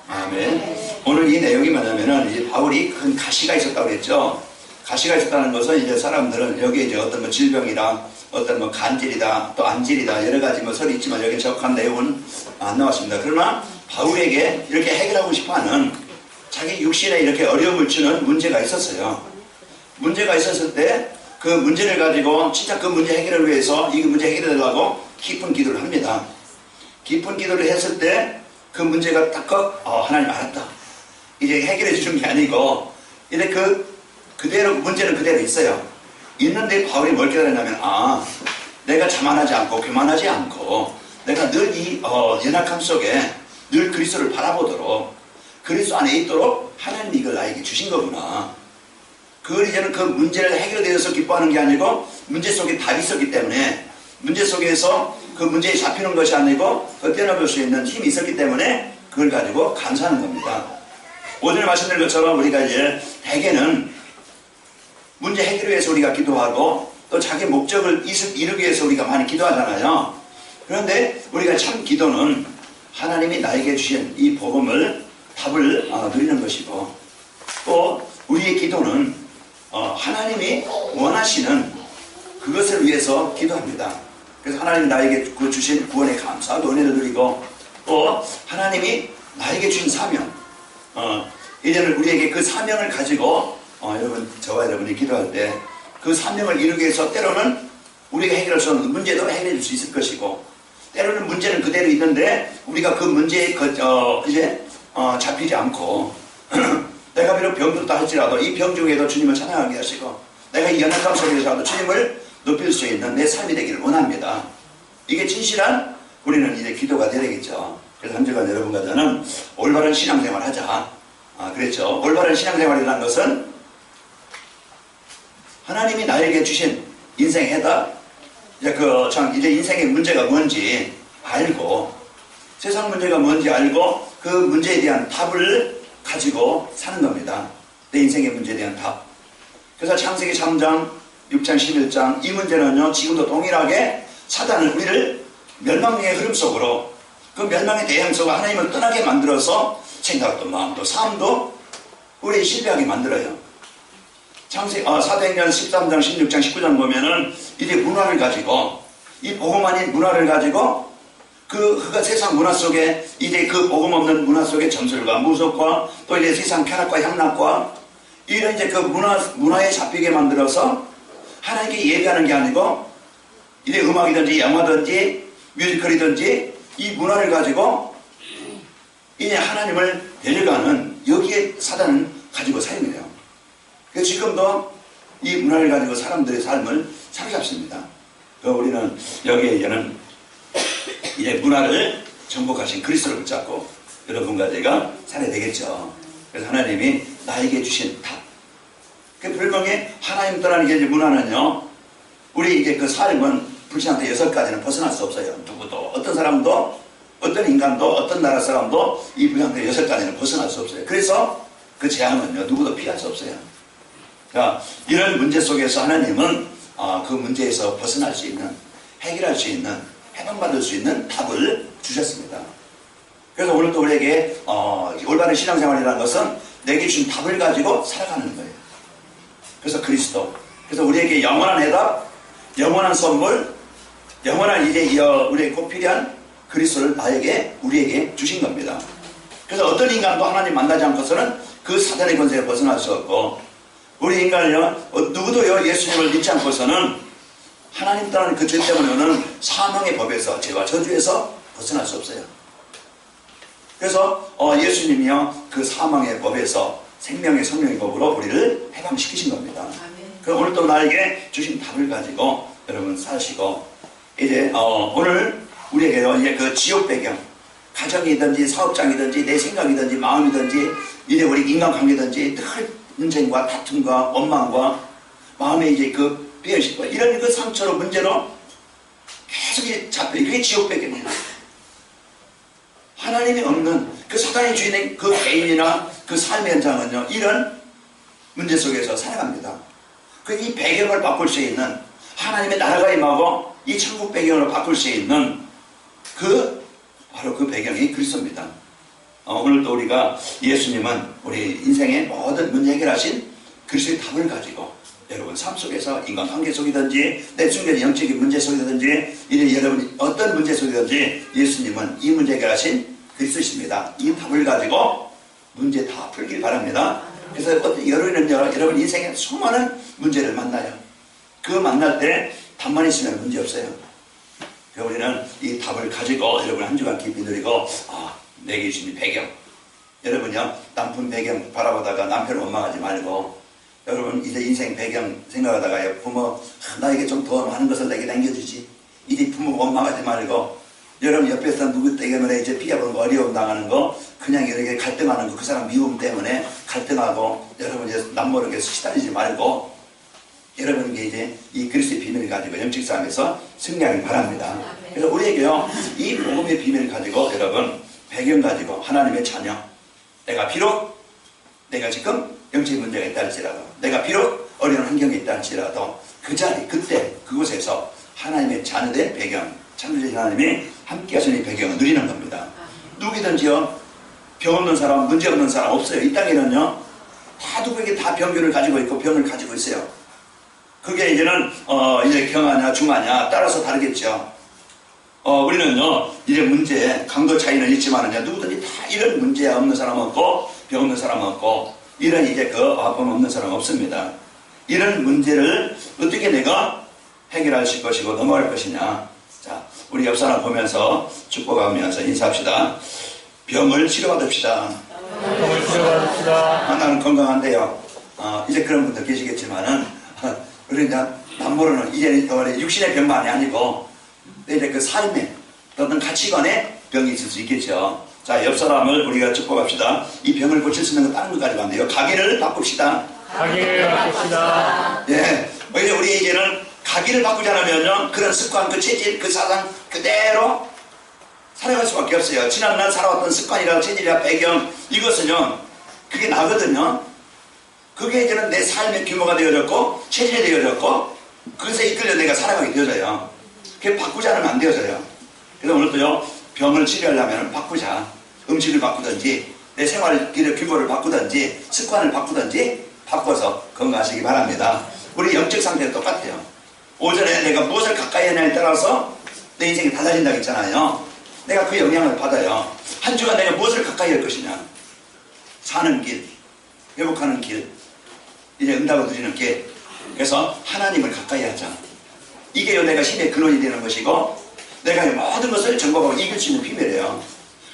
아멘. 오늘 이 내용이 뭐냐면은 이제 바울이 큰 가시가 있었다고 그랬죠. 가시가 있었다는 것은 이제 사람들은 여기에 이제 어떤 뭐 질병이다, 어떤 뭐 간질이다, 또 안질이다, 여러 가지 뭐 설이 있지만 여기 정확한 내용은 안 나왔습니다. 그러나 바울에게 이렇게 해결하고 싶어 하는 자기 육신에 이렇게 어려움을 주는 문제가 있었어요. 문제가 있었을 때 그 문제를 가지고 진짜 그 문제 해결을 위해서 이 문제 해결하려고 깊은 기도를 합니다. 깊은 기도를 했을 때 그 문제가 딱 하나님 알았다. 이제 해결해 주는 게 아니고 이제 그대로 문제는 그대로 있어요. 있는데 바울이 뭘 깨달았냐면 내가 자만하지 않고 교만하지 않고 내가 늘 이 연약함 속에 늘 그리스도를 바라보도록 그리스도 안에 있도록 하나님이 이걸 나에게 주신 거구나. 그걸 이제는 그 문제를 해결되어서 기뻐하는 게 아니고 문제 속에 답이 있었기 때문에 문제 속에서 그 문제에 잡히는 것이 아니고 뛰어넘을 수 있는 힘이 있었기 때문에 그걸 가지고 감사하는 겁니다. 오전에 말씀드린 것처럼 우리가 이제 대개는 문제 해결을 위해서 우리가 기도하고 또 자기 목적을 이루기 위해서 우리가 많이 기도하잖아요. 그런데 우리가 참 기도는 하나님이 나에게 주신 이 복음을 답을 누리는 것이고 또 우리의 기도는 하나님이 원하시는 그것을 위해서 기도합니다. 그래서 하나님이 나에게 주신 구원에 감사하고 은혜를 누리고 또 하나님이 나에게 주신 사명 이제는 우리에게 그 사명을 가지고 여러분 저와 여러분이 기도할 때 그 사명을 이루기 위해서 때로는 우리가 해결할 수 없는 문제도 해결해 줄 수 있을 것이고 때로는 문제는 그대로 있는데 우리가 그 문제에 잡히지 않고 내가 비록 병들었다 할지라도 이 병 중에도 주님을 찬양하게 하시고 내가 이 연약함 속에서라도 주님을 높일 수 있는 내 삶이 되기를 원합니다. 이게 진실한 우리는 이제 기도가 되겠죠. 그래서 한 주간 여러분과 저는 올바른 신앙생활 하자. 그랬죠. 올바른 신앙생활이라는 것은 하나님이 나에게 주신 인생의 해답, 이제 인생의 문제가 뭔지 알고 세상 문제가 뭔지 알고 그 문제에 대한 답을 가지고 사는 겁니다. 내 인생의 문제에 대한 답. 그래서 창세기 3장, 6장, 11장 이 문제는요 지금도 동일하게 사단은 우리를 멸망의 흐름 속으로 그 멸망의 대형 속으로 하나님을 떠나게 만들어서 생각도 마음도 삶도 우리 실패하게 만들어요. 사도행전 13장, 16장, 19장 보면은 이제 문화를 가지고 이 복음 아닌 문화를 가지고 그 세상 문화 속에 이제 그 복음 없는 문화 속에 점술과 무속과 또 이제 세상 쾌락과 향락과 이런 이제 그 문화에 잡히게 만들어서 하나님께 예배하는 게 아니고 이제 음악이든지 영화든지 뮤지컬이든지 이 문화를 가지고 이제 하나님을 데려가는 여기에 사단은 가지고 사용해요. 그래서 지금도 이 문화를 가지고 사람들의 삶을 사로잡습니다. 우리는 여기에 이제 문화를 정복하신 그리스도를 붙잡고 여러분과 제가 살아야 되겠죠. 그래서 하나님이 나에게 주신 답. 별명이 하나님 떠나는 이제 문화는요. 우리 이제 그 삶은 불신한테 6가지는 벗어날 수 없어요. 누구도 어떤 사람도 어떤 인간도 어떤 나라 사람도 이 불신한테 6가지는 벗어날 수 없어요. 그래서 그 재앙은요 누구도 피할 수 없어요. 자, 이런 문제 속에서 하나님은 그 문제에서 벗어날 수 있는 해결할 수 있는 해방받을 수 있는 답을 주셨습니다. 그래서 오늘 또 우리에게 올바른 신앙생활이라는 것은 내게 주신 답을 가지고 살아가는 거예요. 그래서 그리스도. 그래서 우리에게 영원한 해답, 영원한 선물, 영원한 이제 우리에게 꼭 필요한 그리스도를 우리에게 주신 겁니다. 그래서 어떤 인간도 하나님 만나지 않고서는 그 사단의 권세에 벗어날 수 없고 우리 인간은요 누구도요 예수님을 믿지 않고서는 하나님 떠나는 그 죄 때문에 오는 사망의 법에서 죄와 저주에서 벗어날 수 없어요. 그래서 예수님이요 그 사망의 법에서 생명의 성령의 법으로 우리를 해방시키신 겁니다. 그럼 오늘 또 나에게 주신 답을 가지고 여러분 사시고 이제 오늘 우리에게요 이제 그 지옥 배경 가정이든지 사업장이든지 내 생각이든지 마음이든지 이제 우리 인간관계든지 늘 분쟁과 다툼과 원망과 마음에 이제 그 비현실과 이런 그 상처로 문제로 계속 잡혀 그게 지옥 배경이에요. 하나님이 없는 그 사단의 주인의 그 개인이나 그 삶의 현장은요 이런 문제 속에서 살아갑니다. 그 이 배경을 바꿀 수 있는 하나님의 나라가 임하고 이 천국 배경으로 바꿀 수 있는 그 바로 그 배경이 그리스도입니다. 오늘도 우리가 예수님은 우리 인생의 모든 문제 해결하신 그리스도의 답을 가지고 여러분 삶 속에서 인간관계 속이든지 내 중간의 영적인 문제 속이든지 이제 여러분이 어떤 문제 속이든지 예수님은 이 문제 해결하신 그리스도이십니다. 이 답을 가지고 문제 다 풀길 바랍니다. 그래서 여러분은요, 여러분 인생에 수많은 문제를 만나요. 그 만날 때 답만 있으면 문제 없어요. 우리는 이 답을 가지고 여러분 한 주간 깊이 누리고 내게 주신 배경, 여러분요 남편 배경 바라보다가 남편을 원망하지 말고, 여러분 이제 인생 배경 생각하다가 부모 나에게 좀 더 많은 것을 내게 남겨주지, 이제 부모 원망하지 말고, 여러분 옆에서 누구 때문에 이제 피해보는 거, 어려움 당하는 거, 그냥 이렇게 갈등하는 거, 그 사람 미움 때문에 갈등하고 여러분 이제 남모르게 시달리지 말고, 여러분에게 이제 이 그리스도의 비밀을 가지고 영적 싸움에서 승리하길 바랍니다. 그래서 우리에게요 이 복음의 비밀을 가지고 여러분 배경 가지고 하나님의 자녀, 내가 비록 내가 지금 영적인 문제가 있다 할지라도, 내가 비록 어려운 환경에 있다 할지라도 그 자리 그때 그곳에서 하나님의 자녀된 배경, 창조주신 하나님이 함께 하시는 이 배경을 누리는 겁니다. 누구든지요 병 없는 사람, 문제 없는 사람 없어요. 이 땅에는요 다 누구에게 다 병균을 가지고 있고 병을 가지고 있어요. 그게 이제는 이제 경하냐 중하냐 따라서 다르겠죠. 우리는요 이제 문제 강도 차이는 있지만은요 누구든지 다 이런 문제 없는 사람 없고 병 없는 사람 없고 이런 이제 그 아픔 없는 사람 없습니다. 이런 문제를 어떻게 내가 해결할 것이고 넘어갈 것이냐. 자, 우리 옆 사람 보면서 축복하면서 인사합시다. 병을 치료받읍시다. 병을 치료받읍시다. 나는 건강한데요. 이제 그런 분들 계시겠지만은 우리 이제 남모르는 이제 육신의 병만이 아니고 이제 그 삶의 어떤 가치관의 병이 있을 수 있겠죠. 자, 옆 사람을 우리가 축복합시다. 이 병을 고칠 수 있는 거 다른 거 가지고 안 돼요. 가기를 바꿉시다. 가기를 바꿉시다. 예, 우리 이제는 가기를 바꾸지 않으면요 그런 습관, 그 체질, 그 사상 그대로 살아갈 수밖에 없어요. 지난날 살아왔던 습관이라 체질이라 배경 이것은요 그게 나거든요. 그게 이제는 내 삶의 규모가 되어졌고 체질이 되어졌고 그것에 이끌려 내가 살아가게 되어져요. 그게 바꾸지 않으면 안 되어져요. 그래서 오늘도요 병을 치료하려면 바꾸자. 음식을 바꾸든지 내 생활 규모를 바꾸든지 습관을 바꾸든지 바꿔서 건강하시기 바랍니다. 우리 영적 상태도 똑같아요. 오전에 내가 무엇을 가까이 하냐에 따라서 내 인생이 달라진다고 했잖아요. 내가 그 영향을 받아요. 한 주간 내가 무엇을 가까이 할 것이냐. 사는 길, 회복하는 길, 이제 응답을 누리는 길. 그래서 하나님을 가까이 하자. 이게 내가 힘의 근원이 되는 것이고 내가 모든 것을 정복하고 이길 수 있는 비밀이에요.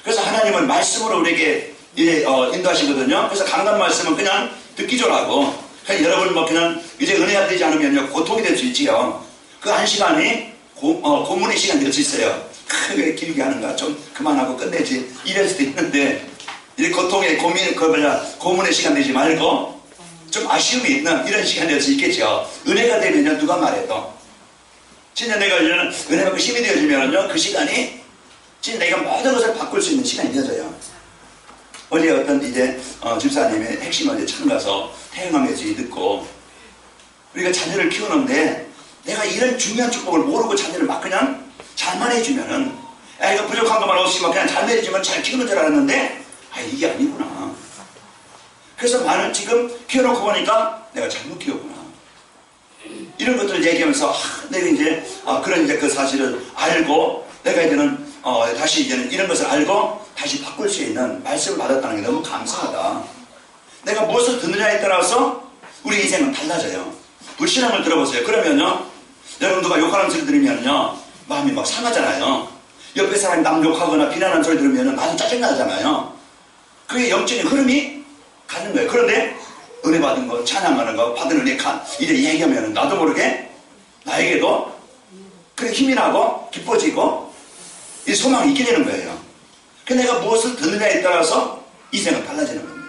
그래서 하나님은 말씀으로 우리에게 이제 인도하시거든요. 그래서 강단 말씀은 그냥 듣기 좋라고. 그냥 여러분 그냥 이제 은혜가 되지 않으면 고통이 될 수 있지요. 그 한 시간이 고문의 시간이 될 수 있어요. 왜 길게 하는가, 좀 그만하고 끝내지 이럴 수도 있는데, 이 고통의 고문의 시간 되지 말고 좀 아쉬움이 있는 이런 시간이 될 수 있겠죠. 은혜가 되면요 누가 말해도 진짜 내가 이제는 은혜 받고 힘이 되어지면요 그 시간이 진짜 내가 모든 것을 바꿀 수 있는 시간이 되어져요. 어제 어떤 이제 집사님의 핵심을 이제 처음 가서 태영함 메시지 듣고, 우리가 자녀를 키우는데 내가 이런 중요한 축복을 모르고 자녀를 막 그냥 잘만 해주면은 이거 부족한 것만 없으면 그냥 잘 해주면 잘 키우는 줄 알았는데 이게 아니구나. 그래서 나는 지금 키워놓고 보니까 내가 잘못 키웠구나. 이런 것들을 얘기하면서 내가 이제 그런 이제 그 사실을 알고 내가 이제는 다시 이제는 이런 것을 알고 다시 바꿀 수 있는 말씀을 받았다는 게 너무 감사하다. 내가 무엇을 듣느냐에 따라서 우리 인생은 달라져요. 불신앙을 들어보세요. 그러면요 여러분 누가 욕하는 소리 들으면요 마음이 막 상하잖아요. 옆에 사람이 남 욕하거나 비난하는 소리 들으면 나도 짜증나잖아요. 그게 영적인 흐름이 가는 거예요. 그런데 은혜 받은 거, 찬양하는 거, 받은 은혜 이제 얘기하면 나도 모르게 나에게도 그래 힘이 나고 기뻐지고 이 소망이 있게 되는 거예요. 내가 무엇을 듣느냐에 따라서 인생은 달라지는 겁니다.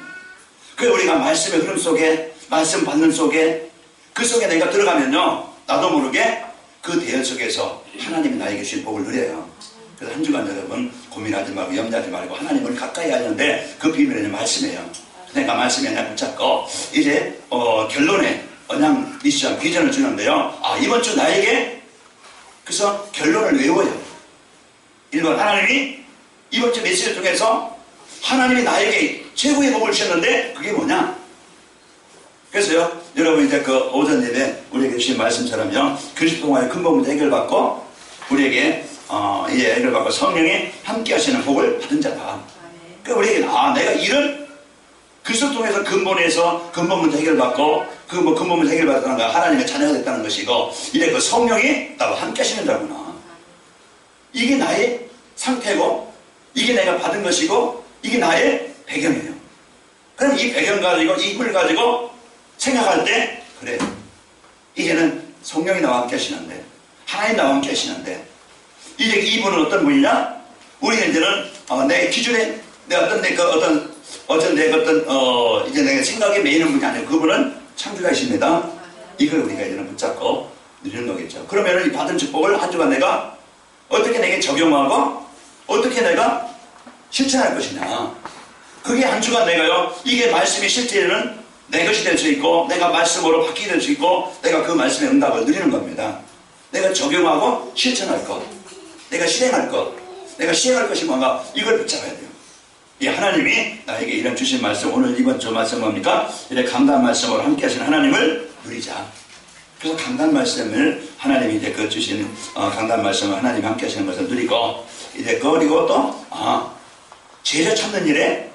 그래서 우리가 말씀의 흐름 속에, 말씀 받는 속에, 그 속에 내가 들어가면요 나도 모르게 그 대열 속에서 하나님이 나에게 주신 복을 누려요. 그래서 한 주간 여러분 고민하지 말고 염려하지 말고 하나님을 가까이 하는데 그 비밀은 말씀이에요. 내가 말씀에 그냥 붙잡고 이제 결론에 언양 미션 비전을 주는데요. 이번 주 나에게 그래서 결론을 외워요. 1번 하나님이 이번 주 메시지를 통해서 하나님이 나에게 최고의 복을 주셨는데 그게 뭐냐? 그래서요, 여러분 이제 그 오전 예배 우리에게 주신 말씀처럼요, 그리스도 통하여 근본 문제 해결받고 우리에게 이제 해결받고 성령이 함께 하시는 복을 받은 자다. 그러니까 우리에게 내가 이런 그리스도 통해서 근본에서 근본 문제 해결받고 근본 문제 해결받았다는 거 하나님의 자녀가 됐다는 것이고 이제 그 성령이 나와 함께 하시는 자구나. 이게 나의 상태고 이게 내가 받은 것이고 이게 나의 배경이에요. 그럼 이 배경 가지고 이 힘을 가지고 생각할 때 그래, 이제는 성령이 나와 함께 하시는데 하나님 나와 함께 하시는데 이제 이분은 어떤 분이냐? 우리는 이제는 내 기준에 내 이제 내가 생각에 매이는 분이 아니고 그분은 창조자이십니다. 이걸 우리가 이제는 붙잡고 누리는 거겠죠. 그러면은 이 받은 축복을 한 주간 내가 어떻게 내게 적용하고 어떻게 내가 실천할 것이냐. 그게 한 주간 내가요, 이게 말씀이 실제는 내 것이 될 수 있고 내가 말씀으로 바뀌게 될 수 있고 내가 그 말씀의 응답을 누리는 겁니다. 내가 적용하고 실천할 것, 내가 실행할 것, 내가 시행할 것이 뭔가 이걸 붙잡아야 돼요. 이 하나님이 나에게 이런 주신 말씀, 오늘 이번 주 말씀 뭡니까? 이래 강단 말씀으로 함께 하시는 하나님을 누리자. 그래서 강단 말씀을 하나님이 이제 그 주신 강단 말씀을 하나님이 함께 하시는 것을 누리고 이제 그리고 또 제자 찾는 일에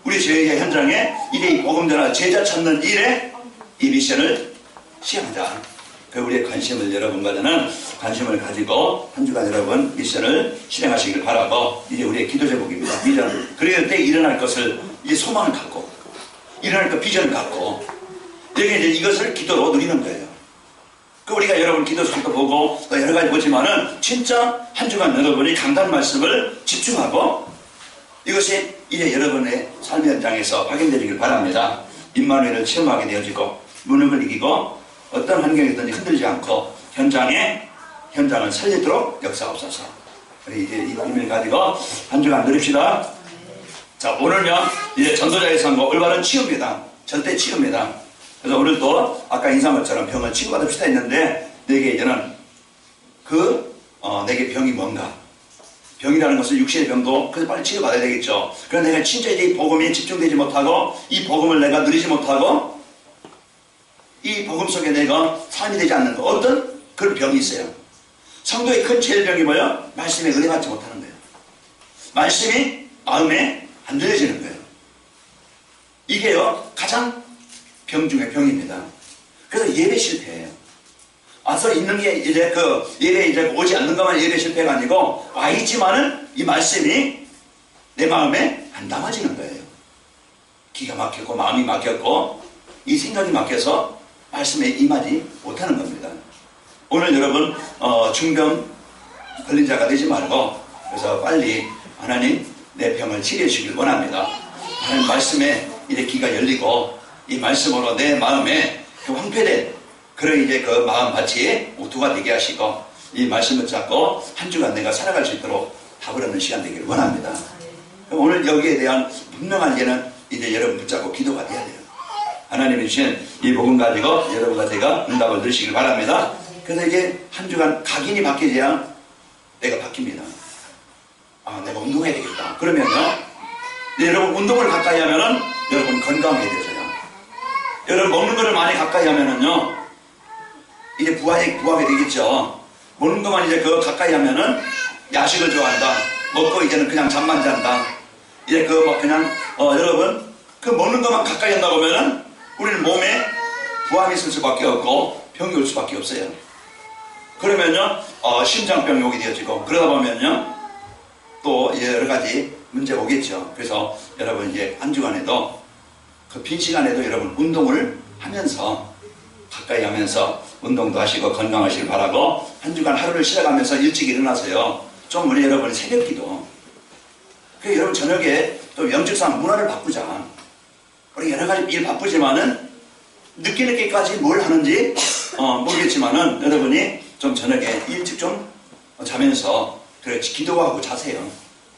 우리 저희 현장에 이래 복음 전하 제자 찾는 일에 이 미션을 시행하자. 그 우리의 관심을 여러분과 저는 관심을 가지고 한 주간 여러분 미션을 실행하시길 바라고 이제 우리의 기도 제목입니다. 비전. 그럴 때 일어날 것을 이제 소망을 갖고 일어날 것 비전을 갖고 여기 이제 이것을 기도로 누리는 거예요. 그 우리가 여러분 기도 수도 보고 또 여러 가지 보지만은 진짜 한 주간 여러분이 강단 말씀을 집중하고 이것이 이제 여러분의 삶의 현장에서 확인되기를 바랍니다. 임마누엘을 체험하게 되어지고 무능을 이기고 어떤 환경이든지 흔들리지 않고 현장을 살리도록 역사하옵소서. 우리 이제 이 힘을 가지고 한 주간 누립시다. 자, 오늘요 이제 전도자의 선거 올바른 치유입니다. 절대 치유입니다. 그래서 오늘도 아까 인사한 것처럼 병을 치유받읍시다 했는데 내게 이제는 내게 병이 뭔가, 병이라는 것은 육신의 병도 그래서 빨리 치유받아야 되겠죠. 그런데 내가 진짜 이제 이 복음에 집중되지 못하고 이 복음을 내가 누리지 못하고 이 복음 속에 내가 삶이 되지 않는 거, 어떤 그런 병이 있어요. 성도의 큰 제일 병이 뭐예요? 말씀에 은혜받지 못하는 거예요. 말씀이 마음에 안 들려지는 거예요. 이게요 가장 병 중에 병입니다. 그래서 예배 실패예요. 와서 있는 게 이제 예배 이제 오지 않는 것만 예배 실패가 아니고 와 있지만은 이 말씀이 내 마음에 안 담아지는 거예요. 기가 막혔고 마음이 막혔고 이 생각이 막혀서 말씀에 임하지 못하는 겁니다. 오늘 여러분 중병 걸린 자가 되지 말고 그래서 빨리 하나님 내 병을 치료해 주길 원합니다. 하나님 말씀에 이제 귀가 열리고 이 말씀으로 내 마음에 그 황폐된 그런 이제 그 마음밭이 오토가 되게 하시고 이 말씀을 잡고 한 주간 내가 살아갈 수 있도록 답을 얻는 시간 되기를 원합니다. 그럼 오늘 여기에 대한 분명한 예는 이제 여러분 붙잡고 기도가 돼야 돼요. 하나님이 주신 이 복음 가지고 여러분과 제가 응답을 누리시길 바랍니다. 그래서 이제 한 주간 각인이 바뀌어야 내가 바뀝니다. 내가 운동해야 되겠다. 그러면요 여러분 운동을 가까이 하면은 여러분 건강해야 되잖아요. 여러분 먹는 거를 많이 가까이 하면은요 이제 부하게 되겠죠. 먹는 것만 이제 가까이 하면은 야식을 좋아한다. 먹고 이제는 그냥 잠만 잔다. 이제 그냥 여러분 그 먹는 것만 가까이 한다고 하면은 우리는 몸에 부함이 있을 수밖에 없고 병이 올 수밖에 없어요. 그러면요 심장병이 오게 되어지고 그러다 보면요 또 여러 가지 문제가 오겠죠. 그래서 여러분 이제 한 주간에도 그 빈 시간에도 여러분 운동을 하면서 가까이 하면서 운동도 하시고 건강하시길 바라고 한 주간 하루를 시작하면서 일찍 일어나서요 좀 우리 여러분 새벽기도 그 여러분 저녁에 또 영적상 문화를 바꾸자. 우리 여러 가지 일 바쁘지만은 늦게까지 뭘 하는지 모르겠지만은 여러분이 좀 저녁에 일찍 좀 자면서 그래 기도하고 자세요.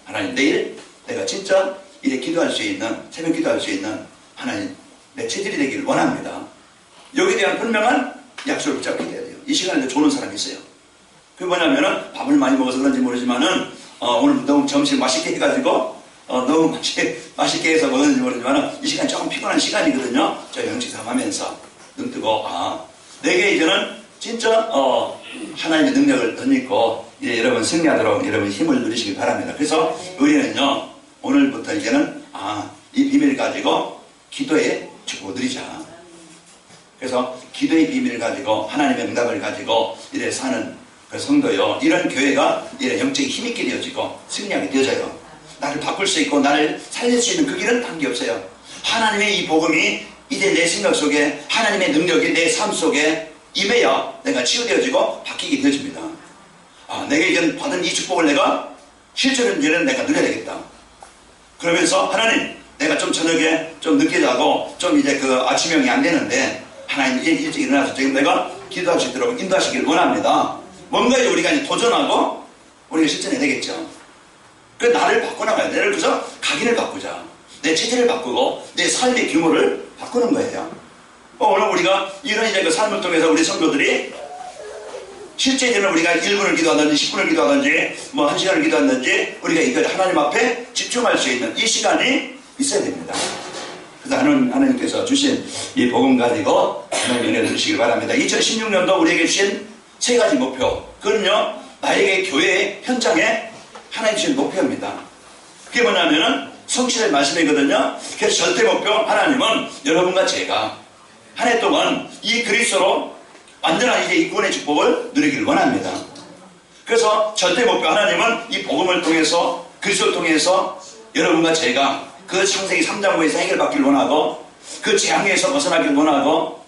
하나님 내일 내가 진짜 이제 기도할 수 있는 새벽 기도할 수 있는 하나님 내 체질이 되기를 원합니다. 여기에 대한 분명한 약속을 붙잡게 돼야 돼요. 이 시간에 조는 사람이 있어요. 그게 뭐냐면은 밥을 많이 먹어서 그런지 모르지만은 오늘 너무 점심 맛있게 해가지고 너무 맛있게 해서 먹었는지 모르지만 이 시간이 조금 피곤한 시간이거든요. 저 영식삼 하면서 눈 뜨고 내게 이제는 진짜 하나님의 능력을 덧입고 이제 여러분 승리하도록 여러분 힘을 누리시길 바랍니다. 그래서 우리는요 오늘부터 이제는 이 비밀을 가지고 기도의 축복을 누리자. 그래서 기도의 비밀을 가지고 하나님의 응답을 가지고 이래 사는 그 성도요 이런 교회가 이래 영적인 힘있게 되어지고 승리하게 되어져요. 나를 바꿀 수 있고 나를 살릴 수 있는 그 길은 단계없어요. 하나님의 이 복음이 이제 내 생각 속에 하나님의 능력이 내 삶 속에 임해야 내가 치유되어지고 바뀌게 되어집니다. 내가 이제 받은 이 축복을 내가 실천을 내가 누려야 되겠다. 그러면서 하나님 내가 좀 저녁에 좀 늦게 자고 좀 이제 그 아침형이 안 되는데 하나님 일찍 일어나서 지금 내가 기도할 수 있도록 인도하시길 원합니다. 뭔가에 우리가 이제 도전하고 우리가 실천해야 되겠죠. 그 나를 바꿔나가야 돼. 그래서 각인을 바꾸자. 내 체질을 바꾸고 내 삶의 규모를 바꾸는 거예요. 오늘 우리가 이런 이제 그 삶을 통해서 우리 성도들이 실제 이제는 우리가 1분을 기도하든지 10분을 기도하든지 뭐 1시간을 기도하든지 우리가 이거 하나님 앞에 집중할 수 있는 이 시간이 있어야 됩니다. 그래서 하나님께서 주신 이 복음 가지고 하나님 은혜를 주시기 바랍니다. 2016년도 우리에게 주신 세 가지 목표. 그건요 나에게 교회 현장에 하나님 주신 목표입니다. 그게 뭐냐면은 성취될 말씀이거든요. 그래서 절대 목표 하나님은 여러분과 제가 한 해 동안 이 그리스도로 완전한 이제 이 구원의 축복을 누리기를 원합니다. 그래서 절대 목표 하나님은 이 복음을 통해서 그리스도를 통해서 여러분과 제가 그 창세기 3장부에서 해결받기를 원하고 그 재앙에서 벗어나기를 원하고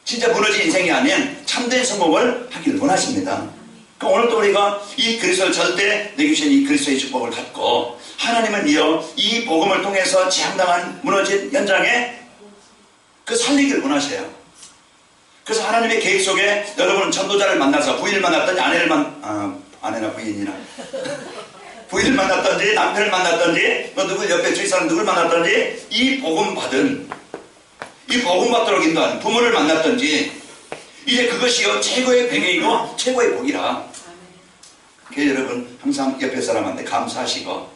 진짜 무너진 인생이 아닌 참된 성공을 하기를 원하십니다. 그러니까 오늘도 우리가 이 그리스도를 절대 내게 주신 이 그리스도의 축복을 갖고 하나님은 이 복음을 통해서 재앙당한 무너진 현장에 그 살리기를 원하셔요. 그래서 하나님의 계획 속에 여러분은 전도자를 만나서 부인을 만났든지 아내나 부인이나 부인을 만났든지 남편을 만났든지 뭐 누구 옆에 주위 사람 누굴 만났든지 이 복음 받도록 인도하는 부모를 만났든지 이제 그것이요 최고의 병이고 최고의 복이라. 그래서 여러분 항상 옆에 사람한테 감사하시고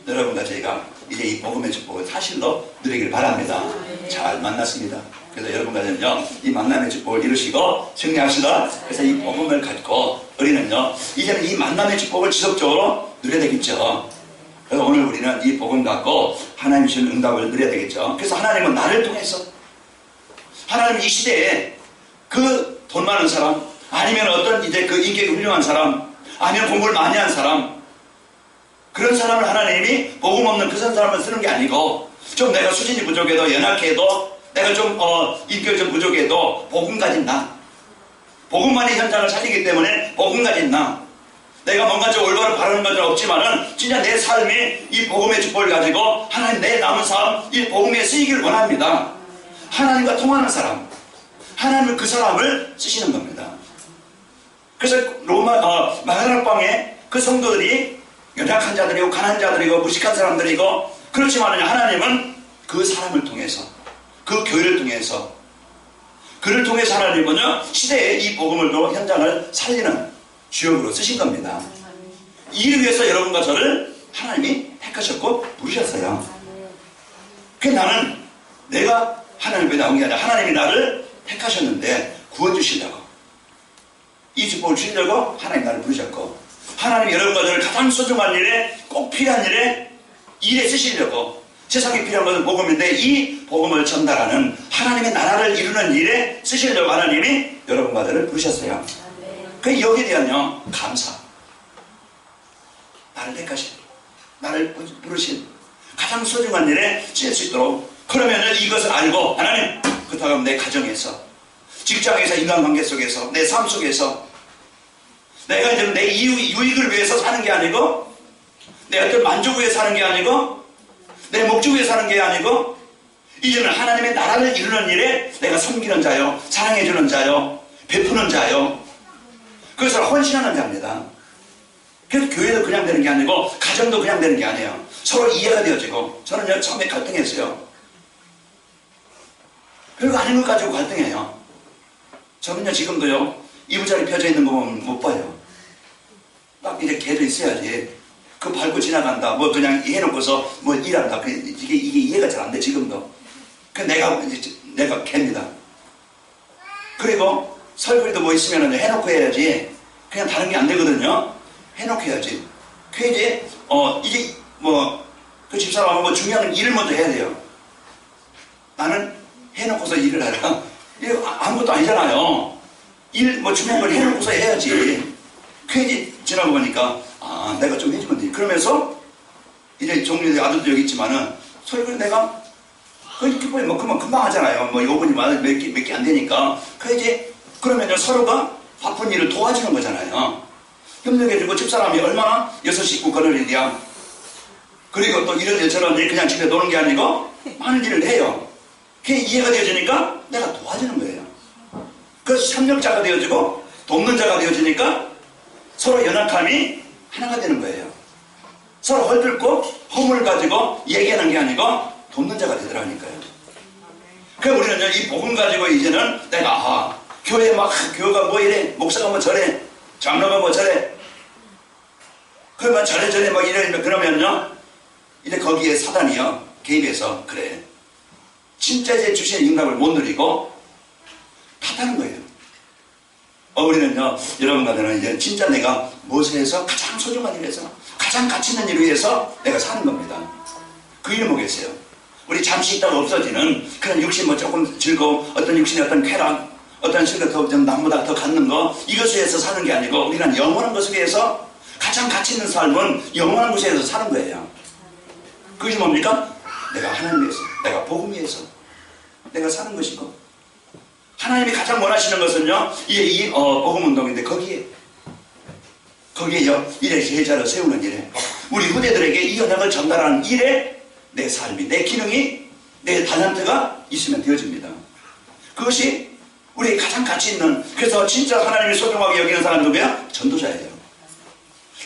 여러분과 저희가 이제 이 복음의 축복을 사실로 누리길 바랍니다. 잘 만났습니다. 그래서 여러분과는요 이 만남의 축복을 이루시고 승리하시라. 그래서 이 복음을 갖고 우리는요 이제는 이 만남의 축복을 지속적으로 누려야 되겠죠. 그래서 오늘 우리는 이 복음 갖고 하나님 주신 응답을 누려야 되겠죠. 그래서 하나님은 나를 통해서 하나님 이 시대에 그 돈 많은 사람 아니면 어떤 이제 그 인격이 훌륭한 사람 아니면 공부를 많이 한 사람 그런 사람을 하나님이 복음 없는 그 사람을 쓰는 게 아니고 좀 내가 수준이 부족해도 연약해도 내가 좀 인격이 좀 부족해도 복음 가진 나 복음만이 현장을 살리기 때문에 복음 가진 나 내가 뭔가 좀 올바로 바라는 것은 없지만은 진짜 내 삶이 이 복음의 축복을 가지고 하나님 내 남은 삶 이 복음에 쓰이기를 원합니다. 하나님과 통하는 사람 하나님은 그 사람을 쓰시는 겁니다. 그래서 마가다락방에 그 성도들이 연약한 자들이고 가난한 자들이고 무식한 사람들이고 그렇지만 하나님은 그 사람을 통해서 그 교회를 통해서 그를 통해서 하나님은요 시대에 이 복음을 또 현장을 살리는 주역으로 쓰신 겁니다. 이를 위해서 여러분과 저를 하나님이 택하셨고 부르셨어요. 그래서 나는 내가 하나님께 나온 게 아니라 하나님이 나를 택하셨는데 구원주시려고 이 축복을 주시려고 하나님 나를 부르셨고 하나님이 여러분과 저를 가장 소중한 일에 꼭 필요한 일에 쓰시려고 세상에 필요한 것은 복음인데 이 복음을 전달하는 하나님의 나라를 이루는 일에 쓰시려고 하나님이 여러분과 저를 부르셨어요. 그 여기에 대한 감사 나를 택하신 나를 부르신 가장 소중한 일에 쓰일 수 있도록 그러면 이것을 알고 하나님 그렇다고 내 가정에서 직장에서 인간관계 속에서 내 삶 속에서 내가 이제 내 유익을 위해서 사는 게 아니고 내 어떤 만족을 위해 사는 게 아니고 내 목적 위해 사는 게 아니고 이제는 하나님의 나라를 이루는 일에 내가 섬기는 자요 사랑해주는 자요 베푸는 자요 그것을 헌신하는 자입니다. 그래서 교회도 그냥 되는 게 아니고 가정도 그냥 되는 게 아니에요. 서로 이해가 되어지고 저는 처음에 갈등했어요. 별거 아닌 것 가지고 갈등해요. 저는요 지금도요 이부자리 펴져 있는 거 보면 못 봐요. 딱 이제 개도 있어야지 그 밟고 지나간다. 뭐 그냥 해놓고서 뭐 일한다. 이게 이해가 잘 안 돼, 지금도. 그 내가 갭니다. 그리고 설거지도 뭐 있으면 해놓고 해야지. 그냥 다른 게 안 되거든요. 해놓고 해야지. 그 이제, 이게 뭐, 그 집사람하고 뭐 중요한 일을 먼저 해야 돼요. 나는 해놓고서 일을 하라. 이게 아무것도 아니잖아요. 뭐 중요한 걸 해놓고서 해야지. 그 이제 지나고 보니까, 내가 좀 해주면 돼. 그러면서, 이제 종류의 아들도 여기 있지만은, 설거지 내가, 뭐 금방 하잖아요. 뭐 5분이 몇 개 안 되니까. 그 이제, 그러면요, 서로가 바쁜 일을 도와주는 거잖아요. 협력해주고 집사람이 얼마나 6식구 거를 일이야. 그리고 또 이런 일 저런 일 그냥 집에 노는 게 아니고 많은 일을 해요. 그게 이해가 되어지니까 내가 도와주는 거예요. 그래서 협력자가 되어지고 돕는 자가 되어지니까 서로 연합함이 하나가 되는 거예요. 서로 헐뜯고 허물을 가지고 얘기하는 게 아니고 돕는 자가 되더라니까요. 그래서 우리는요, 이 복음 가지고 이제는 내가 교회 교회가 뭐 이래, 목사가 뭐 저래, 장로가 뭐 저래, 그러면 저래 막 이래, 그러면요, 이제 거기에 사단이요, 개입해서, 그래. 진짜 이제 주신 응답을 못 누리고, 탓하는 거예요. 우리는요, 여러분과는 이제 진짜 내가 무엇을 해서 가장 소중한 일을 해서, 가장 가치 있는 일을 위해서 내가 사는 겁니다. 그 일은 뭐겠어요? 우리 잠시 있다가 없어지는 그런 육신 뭐 조금 즐거움, 어떤 육신의 어떤 쾌락, 어떤 식으로 더 남보다 더 갖는 거, 이것을 위해서 사는 게 아니고 우리는 영원한 것을 위해서 가장 가치 있는 삶은 영원한 것에 대해서 사는 거예요. 그것이 뭡니까? 내가 하나님 위해서, 내가 복음 위해서 내가 사는 것이고, 하나님이 가장 원하시는 것은요, 이 복음 운동인데 거기에 이래 제자를 세우는 일에, 우리 후대들에게 이 언약을 전달하는 일에 내 삶이, 내 기능이, 내 탤런트가 있으면 되어집니다. 그것이 우리 가장 가치 있는, 그래서 진짜 하나님이 소중하게 여기는 사람 누구야? 전도자예요.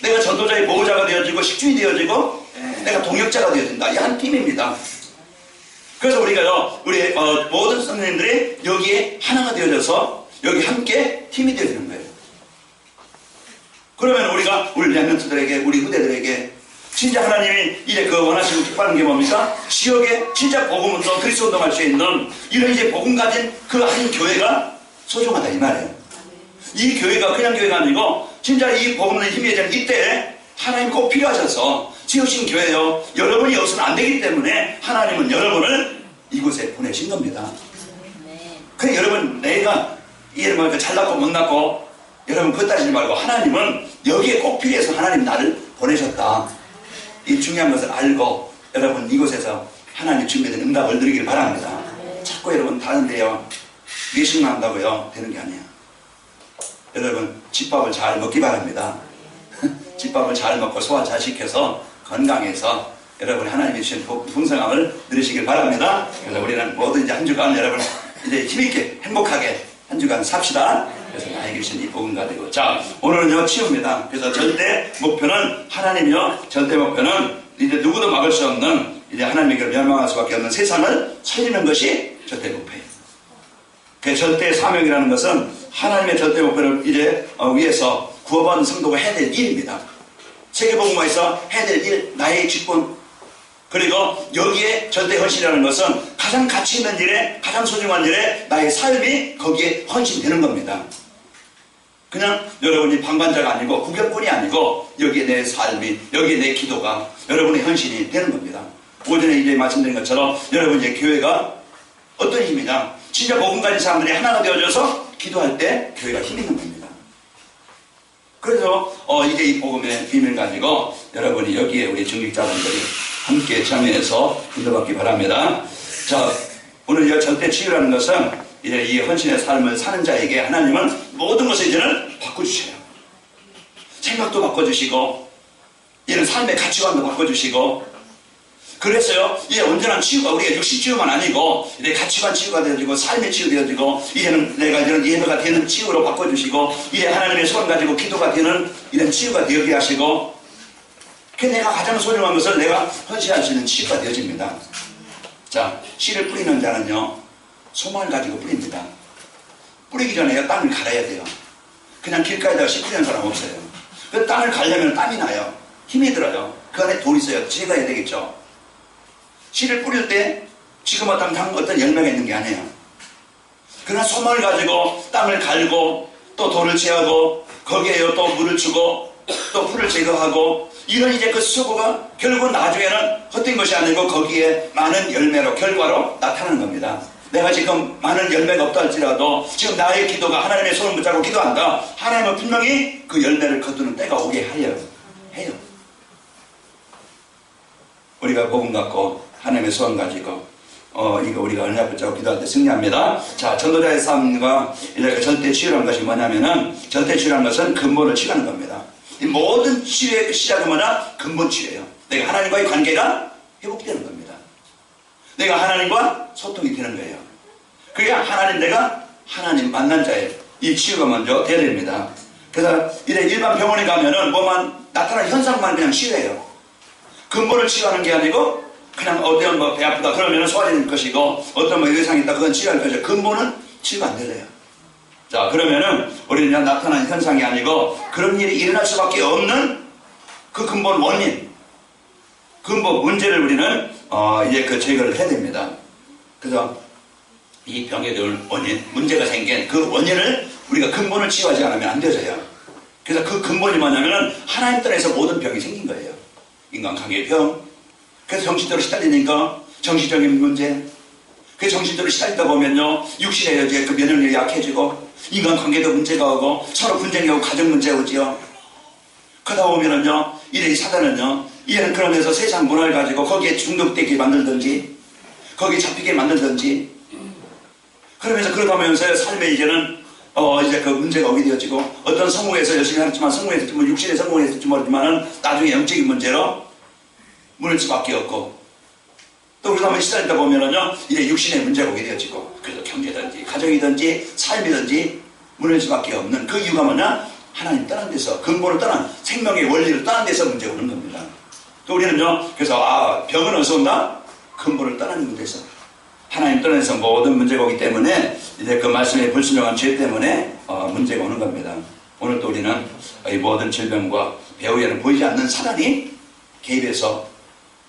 내가 전도자의 보호자가 되어지고 식주인이 되어지고 내가 동역자가 되어진다. 이 한 팀입니다. 그래서 우리가요, 우리 모든 선생님들이 여기에 하나가 되어져서 여기 함께 팀이 되어지는 거예요. 그러면 우리가 우리 랩런트들에게, 우리 후대들에게 진짜 하나님이 이제 그 원하시고 기뻐하는 게 뭡니까? 지역에 진짜 복음운동, 그리스도 운동할 수 있는 이런 이제 복음 가진 그 한 교회가 소중하다 이 말이에요. 이 교회가 그냥 교회가 아니고 진짜 이 복음의 힘이 되는 이때 하나님 꼭 필요하셔서 지으신 교회요. 여러분이 없으면 안 되기 때문에 하나님은 여러분을 이곳에 보내신 겁니다. 그래 여러분, 내가 이런 잘났고 못났고 여러분 그것 따지지 말고 하나님은 여기에 꼭 필요해서 하나님 나를 보내셨다. 이 중요한 것을 알고 여러분 이곳에서 하나님 준비된 응답을 누리길 바랍니다. 자꾸 여러분 다른 데요 외식만 한다고요 되는 게 아니에요. 여러분 집밥을 잘 먹기 바랍니다. 집밥을 잘 먹고 소화 잘 시켜서 건강해서 여러분 하나님이 주신 풍성함을 누리시길 바랍니다. 그래서 우리는 모두 이제 한 주간 여러분 이제 힘있게 행복하게 한 주간 삽시다. 그래서 나에게 주신 이 복음 가지고, 자 오늘은요 치유입니다. 그래서 절대 목표는 하나님이요, 절대 목표는 이제 누구도 막을 수 없는 이제 하나님에게 멸망할 수밖에 없는 세상을 살리는 것이 절대 목표예요. 그 절대 사명이라는 것은 하나님의 절대 목표를 이제 위해서 구원받은 성도가 해야 될 일입니다. 세계복음화에서 해야 될 일, 나의 직분, 그리고 여기에 절대 헌신이라는 것은 가장 가치 있는 일에, 가장 소중한 일에 나의 삶이 거기에 헌신되는 겁니다. 그냥 여러분이 방관자가 아니고 구경꾼이 아니고 여기에 내 삶이, 여기에 내 기도가 여러분의 헌신이 되는 겁니다. 오전에 이제 말씀드린 것처럼 여러분 이제 교회가 어떤 힘이냐, 진짜 복음 가진 사람들이 하나가 되어져서 기도할 때 교회가 힘 있는 겁니다. 그래서 이제 이 복음의 힘을 가지고 여러분이 여기에 우리 중직자분들이 함께 참여해서 인도받기 바랍니다. 자, 오늘 이 절대 치유라는 것은 이제 이 헌신의 삶을 사는 자에게 하나님은 모든 것을 이제는 바꿔주셔요. 생각도 바꿔주시고, 이런 삶의 가치관도 바꿔주시고, 그래서요, 이제 온전한 치유가 우리가 육신 치유만 아니고, 이제 가치관 치유가 되어지고, 삶의 치유 되어지고, 이제는 내가 이런 예배가 되는 치유로 바꿔주시고, 이제 하나님의 소원 가지고 기도가 되는 이런 치유가 되게 하시고, 그 내가 가장 소중한 것을 내가 헌신할 수 있는 치유가 되어집니다. 자, 씨를 뿌리는 자는요, 소망을 가지고 뿌립니다. 뿌리기 전에 땅을 갈아야 돼요. 그냥 길가에다가 씨 뿌리는 사람 없어요. 그 땅을 갈려면 땀이 나요. 힘이 들어요. 그 안에 돌이 있어요. 제거해야 되겠죠. 씨를 뿌릴 때 지금 어떤 열매가 있는 게 아니에요. 그러나 솜을 가지고 땅을 갈고 또 돌을 제하고 거기에 또 물을 주고 또 풀을 제거하고 이런 이제 그 수고가 결국 나중에는 헛된 것이 아니고 거기에 많은 열매로 결과로 나타나는 겁니다. 내가 지금 많은 열매가 없다 할지라도 지금 나의 기도가 하나님의 손을 붙잡고 기도한다. 하나님은 분명히 그 열매를 거두는 때가 오게 해요. 우리가 복음 갖고 하나님의 소원 가지고 이거 우리가 언약 붙잡고 기도할 때 승리합니다. 자, 전도자의 삶과 이제 그 절대 치유라는 것이 뭐냐면은 절대 치유라는 것은 근본을 치유하는 겁니다. 이 모든 치유의 시작은 뭐냐? 근본 치유예요. 내가 하나님과의 관계가 회복되는 겁니다. 내가 하나님과 소통이 되는 거예요. 그래야 내가 하나님 만난 자예요. 이 치유가 먼저 돼야 됩니다. 그래서 이제 일반 병원에 가면은 뭐만 나타나는 현상만 그냥 치유해요. 근본을 치유하는 게 아니고 그냥 어떤 배 아프다 그러면 소화될 것이고 어떤 의상이 있다 그건 치유할 것이고 근본은 치유가 안 되래요. 자, 그러면은 우리는 그냥 나타나는 현상이 아니고 그런 일이 일어날 수밖에 없는 그 근본 원인, 근본 문제를 우리는 이제 그 제거를 해야 됩니다. 그래서 이 병에 대한 원인, 문제가 생긴 그 원인을 우리가 근본을 치유하지 않으면 안 되져요. 그래서 그 근본이 뭐냐면은 하나님 편에서 모든 병이 생긴 거예요. 인간관계 병, 그래서 정신적으로 시달리니까 정신적인 문제, 그 정신적으로 시달리다 보면요 육신의 이제 그 면역력이 약해지고 인간관계도 문제가 오고 서로 분쟁이 오고 가정 문제가 오지요. 그러다 보면은요 이래 사단은요 이래는 그러면서 세상 문화를 가지고 거기에 중독되게 만들든지 거기에 잡히게 만들든지 그러면서 그러다 보면서 삶에 이제는 이제 그 문제가 오게 되어지고 어떤 성공에서 열심히 하지만 성공에서 뭐 육신의 성공에서 모르지만은 나중에 영적인 문제로 무너질 수밖에 없고 또 그러다 보면 시달리다 보면은요 이제 육신의 문제가 오게 되어지고 그래서 경제든지 가정이든지 삶이든지 무너질 수밖에 없는 그 이유가 뭐냐? 하나님 떠난 데서 근본을 떠난 생명의 원리를 떠난 데서 문제가 오는 겁니다. 또 우리는요 그래서 병은 어디서 온다? 근본을 떠나는 데서 하나님 떠난 데서 모든 문제가 오기 때문에 이제 그 말씀의 불순종한 죄 때문에 문제가 오는 겁니다. 오늘 또 우리는 이 모든 질병과 배후에는 보이지 않는 사단이 개입해서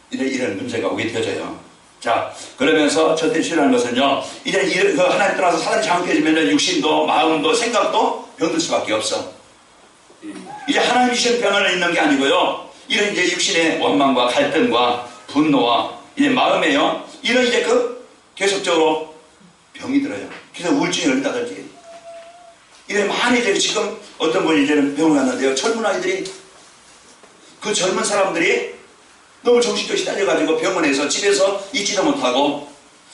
이런 문제가 오게 되어져요. 자, 그러면서 절대 치유라는 것은요, 이제 그 하나님 떠나서 사단이 장악해지면 육신도 마음도 생각도 병들 수밖에 없어. 이제 하나님 주신 병은 있는 게 아니고요, 이런 이제 육신의 원망과 갈등과 분노와 이제 마음에요, 이런 이제 계속적으로 병이 들어요. 그래서 우울증이 걸린다든지. 이래 많이 이제 지금 어떤 분이 이제는 병을 갔는데요, 젊은 아이들이 그 젊은 사람들이 너무 정신적으로 시달려가지고 병원에서 집에서 있지도 못하고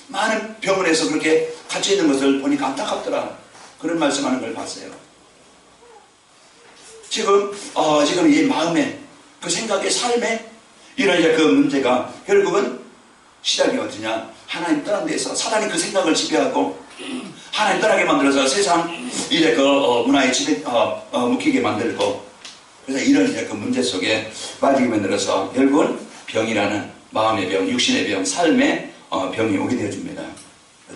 많은 병원에서 그렇게 갇혀있는 것을 보니까 안타깝더라. 그런 말씀하는 걸 봤어요. 지금 이 마음에 그 생각의 삶에 이런 이제 그 문제가 결국은 시작이 어디냐? 하나님 떠난 데서 사단이 그 생각을 지배하고 하나님 떠나게 만들어서 세상 이제 그 문화에 지배 묶이게 만들고 그래서 이런 이제 그 문제 속에 빠지게 만들어서 결국은 병이라는 마음의 병, 육신의 병, 삶의 병이 오게 되어집니다.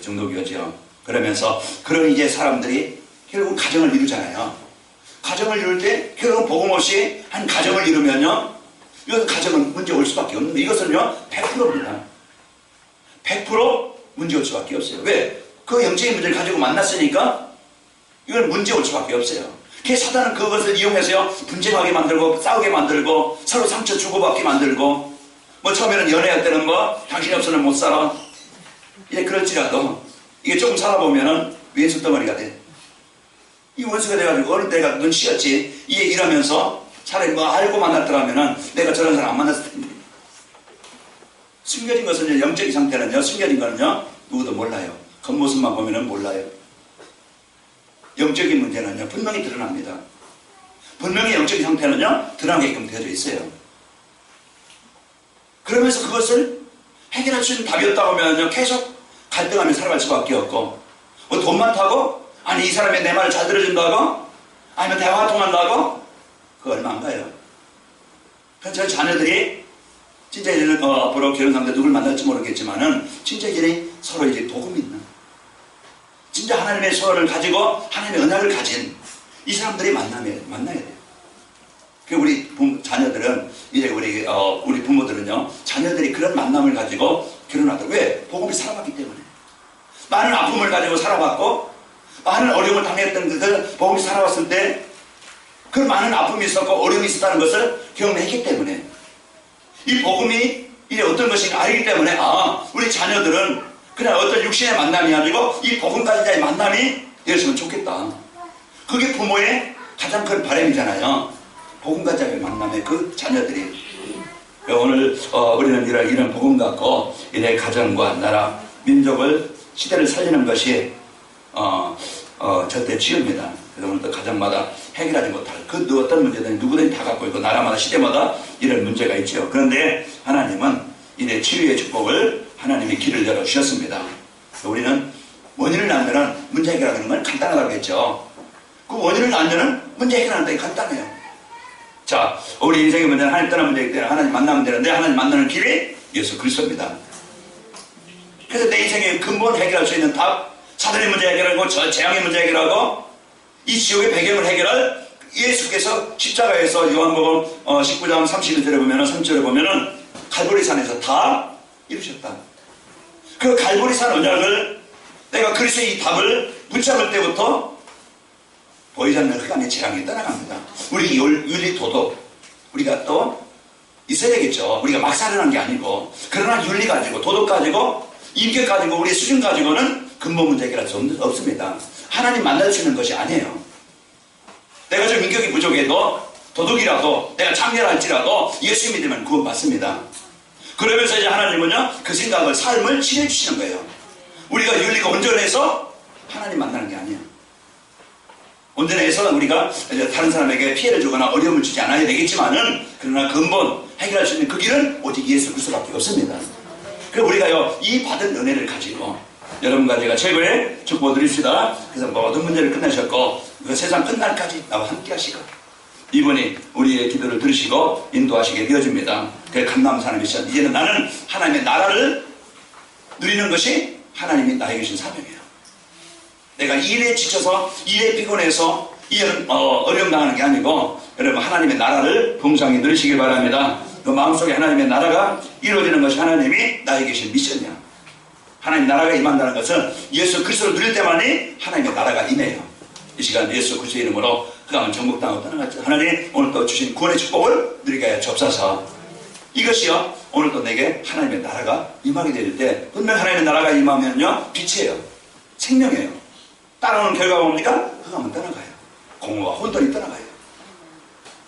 중독이죠. 그러면서 그런 이제 사람들이 결국 가정을 이루잖아요. 가정을 이룰 때 결국 복음 없이 한 가정을 이루면요, 이것은 가정은 문제 올 수밖에 없는데 이것은요 100%입니다. 100% 문제 올 수밖에 없어요. 왜? 그 영적인 문제를 가지고 만났으니까 이건 문제 올 수밖에 없어요. 사단은 그것을 이용해서요 분쟁하게 만들고 싸우게 만들고 서로 상처 주고받게 만들고 뭐 처음에는 연애할 때는 뭐 당신이 없으면 못 살아 이제 그럴지라도 이게 조금 살아보면은 왼수 덩어리가 돼. 이 원수가 돼가지고 어느 때가 눈치였지 이 얘기를 하면서 차라리 뭐 알고 만났더라면은 내가 저런 사람 안 만났을 텐데. 숨겨진 것은 영적인 상태는요, 숨겨진 거는요 누구도 몰라요. 겉모습만 보면은 몰라요. 영적인 문제는요 분명히 드러납니다. 분명히 영적인 상태는요 드러나게끔 되어져 있어요. 그러면서 그것을 해결할 수 있는 답이 없다고 하면요 계속 갈등하며 살아갈 수밖에 없고 뭐 돈 많다고? 아니 이 사람이 내 말을 잘 들어준다고? 아니면 대화가 통한다고? 그거 얼마 안 가요. 그래서 저희 자녀들이 진짜 이제는 앞으로 결혼 상대 누굴 만날지 모르겠지만은 진짜 이제 서로 이제 복음이 있는 진짜 하나님의 소원을 가지고 하나님의 언약을 가진 이 사람들이 만나야 돼요. 그 우리 자녀들은 이제 우리 부모들은요, 자녀들이 그런 만남을 가지고 결혼하더라고요. 왜? 복음을 살아봤기 때문에. 많은 아픔을 가지고 살아봤고, 많은 어려움을 당했던 것을 복음을 살아왔을 때, 그 많은 아픔이 있었고, 어려움이 있었다는 것을 경험했기 때문에, 이 복음이 이게 어떤 것인가 알기 때문에, 우리 자녀들은 그냥 어떤 육신의 만남이 아니고, 이 복음 가진 자의 만남이 되었으면 좋겠다. 그게 부모의 가장 큰 바람이잖아요. 복음 가진 자의 만남에 그 자녀들이. 오늘 우리는 이런 복음 갖고 이래 가정과 나라, 민족을, 시대를 살리는 것이 절대 치유입니다. 그래서 오늘도 가정마다 해결하지 못할 그 어떤 문제든 누구든지 다 갖고 있고 나라마다 시대마다 이런 문제가 있죠. 그런데 하나님은 이래 치유의 축복을 하나님이 길을 열어주셨습니다. 우리는 원인을 알면은 문제 해결하는 건 간단하다고 했죠. 그 원인을 알면은 문제 해결하는 게 간단해요. 자, 우리 인생의 문제는 하나님 떠난 문제이기 때문에 하나님 만나면 되는데 하나님 만나는 길이 예수 그리스도입니다. 그래서 내 인생의 근본 해결할 수 있는 답, 사단의 문제 해결하고 재앙의 문제 해결하고 이 지옥의 배경을 해결할 예수께서 십자가에서 요한복음 19장 31절에 보면은 3절에 보면은 갈보리산에서 다 이루셨다. 그 갈보리산 언약을 내가 그리스도의 이 답을 붙잡을 때부터 보이지 않는 흑암의 재앙이 떠나갑니다. 우리 윤리 도덕 우리가 또 있어야 되겠죠. 우리가 막 살아난 게 아니고 그러나 윤리 가지고 도덕 가지고 인격 가지고 우리의 수준 가지고는 근본 문제 해결할 수 없습니다. 하나님 만날 수 있는 것이 아니에요. 내가 좀 인격이 부족해도 도덕이라도 내가 창렬할지라도 예수 믿으면 구원 받습니다. 그러면서 이제 하나님은요 그 생각을 삶을 치료해 주시는 거예요. 우리가 윤리가 온전해서 하나님 만나는 게 아니에요. 온전해서 우리가 이제 다른 사람에게 피해를 주거나 어려움을 주지 않아야 되겠지만은 그러나 근본 해결할 수 있는 그 길은 오직 예수 그리스도밖에 없습니다. 그래서 우리가요 이 받은 은혜를 가지고 여러분과 제가 최고의 축복을 드립시다. 그래서 모든 문제를 끝내셨고 그 세상 끝날까지 나와 함께 하시고 이분이 우리의 기도를 들으시고 인도하시게 되어집니다. 그 감남산의 미션. 이제는 나는 하나님의 나라를 누리는 것이 하나님이 나에게 주신 사명이에요. 내가 일에 지쳐서 일에 피곤해서 어려움 당하는 게 아니고 여러분 하나님의 나라를 동상히 누리시길 바랍니다. 그 마음속에 하나님의 나라가 이루어지는 것이 하나님이 나에게 주신 미션이야. 하나님 나라가 임한다는 것은 예수 그리스도를 누릴 때만이 하나님의 나라가 임해요. 이 시간 예수 그리스도의 이름으로 흑암은 정복당하고 떠나갔죠. 하나님 오늘 또 주신 구원의 축복을 누리게 하여 주옵소서. 이것이요 오늘 또 내게 하나님의 나라가 임하게 될 때 분명 하나님의 나라가 임하면요 빛이에요. 생명이에요. 따라오는 결과가 뭡니까? 흑암은 떠나가요. 공허와 혼돈이 떠나가요.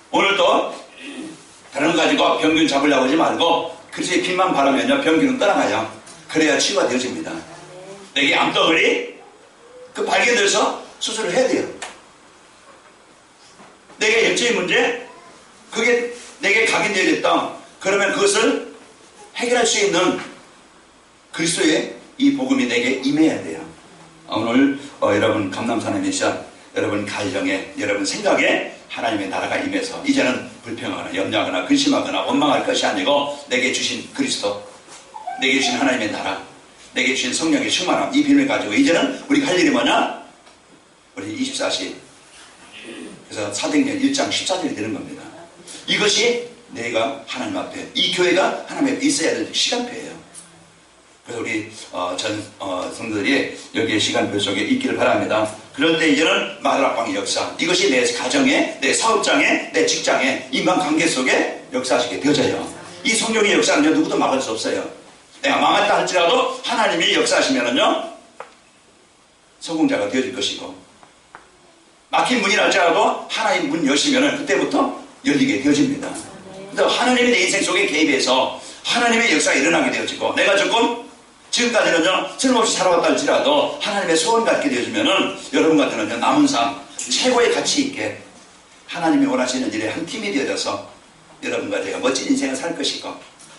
오늘 또 다른 거 가지고 병균 잡으려고 하지 말고 그리스도의 빛만 바라면요 병균은 떠나가요. 그래야 치유가 되어집니다. 내게 암덩어리 그 발견돼서 수술을 해야 돼요. 내게 영적인 문제 그게 내게 각인되어졌다. 그러면 그것을 해결할 수 있는 그리스도의 이 복음이 내게 임해야 돼요. 오늘 여러분 감남산의 미션 여러분 가정에 여러분 생각에 하나님의 나라가 임해서 이제는 불평하거나 염려하거나 근심하거나 원망할 것이 아니고 내게 주신 그리스도 내게 주신 하나님의 나라 내게 주신 성령의 충만함 이 비밀을 가지고 이제는 우리가 할 일이 뭐냐? 우리 24시 그래서 사도행전 1장 14절이 되는 겁니다. 이것이 내가 하나님 앞에 이 교회가 하나님 앞에 있어야 될 시간표예요. 그래서 우리 성도들이 여기에 시간표 속에 있기를 바랍니다. 그럴 때 이제는 마누라방의 역사 이것이 내 가정에 내 사업장에 내 직장에 인간관계 속에 역사하시게 되어져요. 이 성령의 역사는요 누구도 막을 수 없어요. 내가 망했다 할지라도 하나님이 역사하시면은요 성공자가 되어질 것이고 막힌 문이 날지라도 하나님 문 여시면은 그때부터 열리게 되어집니다. 그래서 하나님이 내 인생 속에 개입해서 하나님의 역사가 일어나게 되어지고 내가 조금 지금까지는요 쓸모없이 살아왔다 할지라도 하나님의 소원 갖게 되어지면은 여러분과는요 남은 삶 최고의 가치 있게 하나님이 원하시는 일에 한 팀이 되어져서 여러분과 제가 멋진 인생을 살 것이고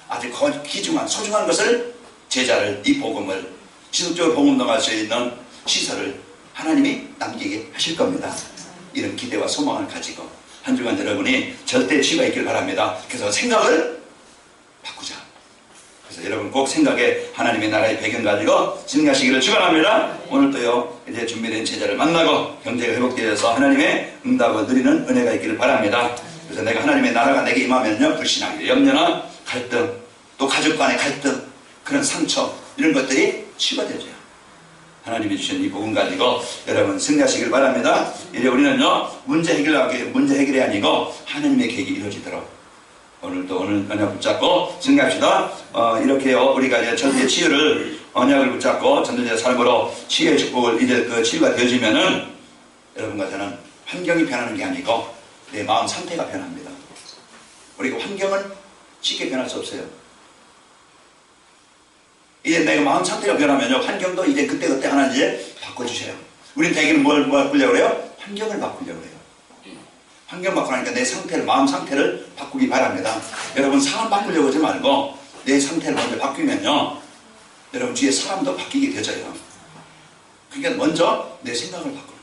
아주 귀중한 소중한 것을 제자를 이 복음을 지속적으로 복음동할 수 있는 시설을 하나님이 남기게 하실 겁니다. 이런 기대와 소망을 가지고 한 주간 여러분이 절대 치유가 있길 바랍니다. 그래서 생각을 바꾸자. 그래서 여러분 꼭 생각에 하나님의 나라의 배경 가지고 승리하시기를 축원합니다. 오늘도요 이제 준비된 제자를 만나고 경제가 회복되어서 하나님의 응답을 누리는 은혜가 있기를 바랍니다. 그래서 내가 하나님의 나라가 내게 임하면요, 불신앙이, 염려나 갈등, 또 가족 간의 갈등, 그런 상처, 이런 것들이 치유되어져요. 하나님이 주신 이 복음 가지고 여러분 승리하시길 바랍니다. 이제 우리는요, 문제 해결이 아니고 하나님의 계획이 이루어지도록 오늘도 오늘 언약 붙잡고 승리합시다. 이렇게요, 우리가 이제 전체 치유를, 언약을 붙잡고 전도자의 삶으로 치유의 축복을, 이제 그 치유가 되어지면은 여러분과 저는 환경이 변하는 게 아니고 내 마음 상태가 변합니다. 우리가 환경은 쉽게 변할 수 없어요. 이제 내가 마음 상태가 변하면요, 환경도 이제 그때그때 하나 이제 바꿔주세요. 우린 대개는 뭘 바꾸려고 그래요? 환경을 바꾸려고 그래요. 환경 바꾸라니까 내 상태를, 마음 상태를 바꾸기 바랍니다. 여러분, 사람 바꾸려고 하지 말고 내 상태를 먼저 바뀌면요, 여러분 뒤에 사람도 바뀌게 되져요. 그러니까 먼저 내 생각을 바꾸는 거예요.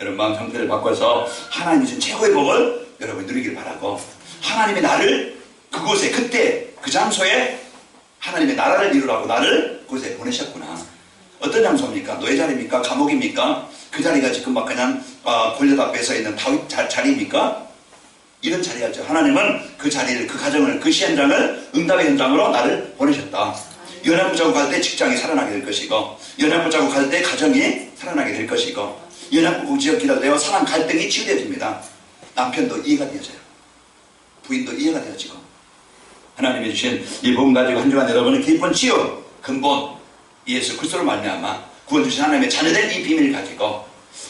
여러분 마음 상태를 바꿔서 하나님이 준 최고의 복을 여러분 누리길 바라고, 하나님이 나를 그곳에, 그때 그 장소에 하나님의 나라를 이루라고 나를 그곳에 보내셨구나. 어떤 장소입니까? 노예 자리입니까? 감옥입니까? 그 자리가 지금 막 그냥 골리앗 앞에 서 있는 다윗 자리입니까? 이런 자리였죠. 하나님은 그 자리를, 그 가정을, 그 현장을 응답의 현장으로 나를 보내셨다. 연합부 자국 갈 때 직장이 살아나게 될 것이고, 연합부 자국 갈 때 가정이 살아나게 될 것이고, 연합부 지역 기도되어 사람 갈등이 치유되어집니다. 남편도 이해가 되어져요. 부인도 이해가 되어지고, 하나님이 주신 이 복음 가지고 한 주간 여러분은 깊은 치유, 근본 예수 그리스도로 말미암아 구원 주신 하나님의 자녀된 이 비밀을 가지고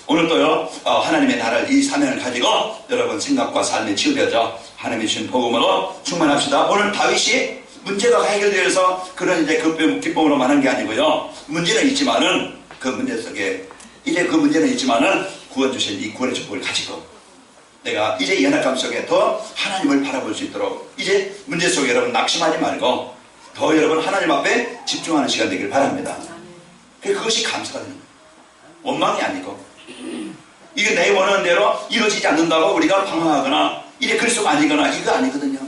오늘도요, 하나님의 나라를, 이 사명을 가지고 여러분 생각과 삶이 치유되어져 하나님이 주신 복음으로 충만합시다. 오늘 다윗이 문제가 해결되어서 그런 이제 그 기쁨으로만 한 게 아니고요, 문제는 있지만은 그 문제 속에 이제 그 문제는 있지만은 구원 주신 이 구원의 축복을 가지고 내가 이제 연약감 속에 더 하나님을 바라볼 수 있도록, 이제 문제 속에 여러분 낙심하지 말고 더 여러분 하나님 앞에 집중하는 시간 되길 바랍니다. 그것이 감사가 되는 거예요. 원망이 아니고, 이게 내 원하는 대로 이루어지지 않는다고 우리가 방황하거나 이래 그리스도가 아니거나 이거 아니거든요.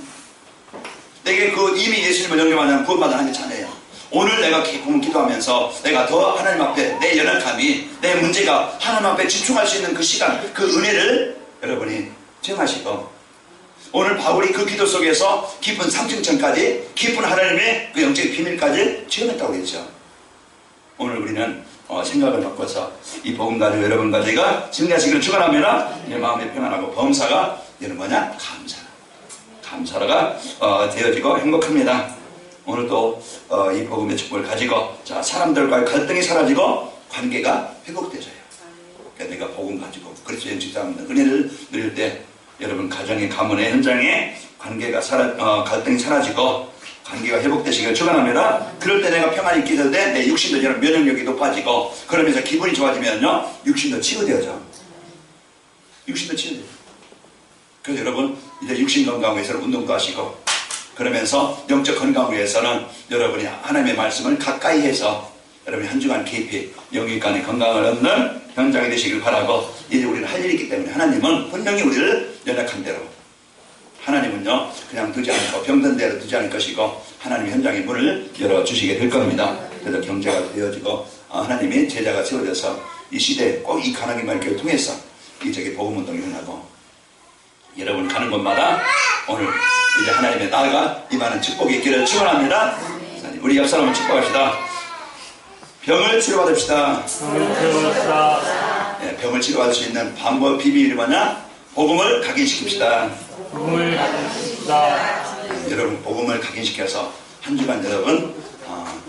내게 그 이미 예수님을 영접하면 구원받은 하나님의 자녀예요. 오늘 내가 기도하면서 내가 더 하나님 앞에 내 연약함이, 내 문제가 하나님 앞에 집중할 수 있는 그 시간, 그 은혜를 여러분이 정하시고, 오늘 바울이 그 기도 속에서 깊은 삼층천까지, 깊은 하나님의 그 영적인 비밀까지 체험했다고 했죠. 오늘 우리는 생각을 바꿔서 이 복음 가지고 여러분 가지고 승리하시기를 축원합니다. 내 마음이 평안하고 범사가 이는 뭐냐? 감사가 되어지고 행복합니다. 오늘도 이 복음의 축복을 가지고 사람들과의 갈등이 사라지고 관계가 회복되져요. 그러니까 내가 복음 가지고 그리스도의 직장의 은혜를 누릴 때 여러분 가정의 가문의 현장에 관계가 갈등이 사라지고 관계가 회복되시길 축원합니다. 그럴 때 내가 평안이 있게 될 때 내 육신도 여러분 면역력이 높아지고, 그러면서 기분이 좋아지면요, 육신도 치유되어져. 육신도 치유돼요. 그래서 여러분 이제 육신 건강 위해서는 운동도 하시고, 그러면서 영적 건강 위해서는 여러분이 하나님의 말씀을 가까이 해서 여러분이 한 주간 깊이 영육 간의 건강을 얻는 현장이 되시길 바라고, 이제 우리는 할 일이 있기 때문에 하나님은 분명히 우리를 연약한 대로, 하나님은요 그냥 두지 않고 병든 대로 두지 않을 것이고 하나님의 현장의 문을 열어주시게 될 겁니다. 그래서 경제가 되어지고 하나님이 제자가 세워져서 이 시대에 꼭 이 가나기 말기를 통해서 이적의 복음운동이 일어나고, 여러분 가는 곳마다 오늘 이제 하나님의 나라가 임하는 축복이 있기를 축원합니다. 우리 옆 사람을 축복합시다. 병을 치료받읍시다. 네, 병을 치료받을 수 있는 방법, 비밀이 뭐냐? 복음을 각인시킵시다. 여러분 복음을 각인시켜서 한 주간 여러분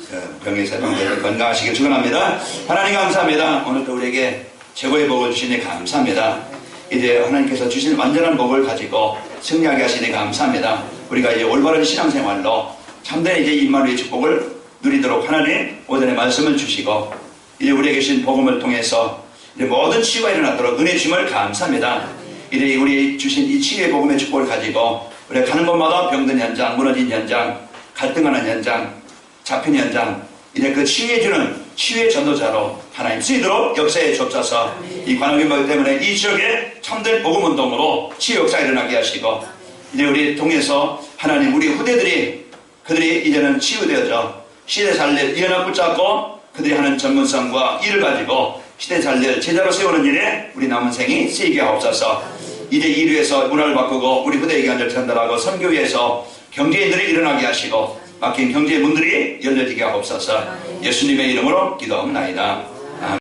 그 병에서 병들을 건강하시길 축원합니다. 하나님 감사합니다. 오늘도 우리에게 최고의 복을 주시니 감사합니다. 이제 하나님께서 주신 완전한 복을 가지고 승리하게 하시니 감사합니다. 우리가 이제 올바른 신앙생활로 참된 이제 임마누엘의 축복을 누리도록 하나님 오전에 말씀을 주시고, 이제 우리에게 주신 복음을 통해서 이제 모든 치유가 일어나도록 은혜 주심을 감사합니다. 이제 우리 주신 이 치유의 복음의 축복을 가지고 우리가 가는 곳마다 병든 현장, 무너진 현장, 갈등하는 현장, 잡힌 현장, 이제 그 치유해주는 치유의 전도자로 하나님 쓰이도록 역사에 좁혀서 이 관악의 법 때문에 이 지역에 참된 복음운동으로 치유 역사가 일어나게 하시고, 이제 우리 통해서 하나님 우리 후대들이 그들이 이제는 치유되어져 시대 살릴 연합 붙잡고 그들이 하는 전문성과 일을 가지고 시대 살릴 제자로 세우는 일에 우리 남은 생이 쓰이게 하옵소서. 이제 이루에서 문화를 바꾸고 우리 후대에게 간절 전달하고 선교회에서 경제인들이 일어나게 하시고 막힌 경제의 문들이 열려지게 하옵소서. 예수님의 이름으로 기도하옵나이다.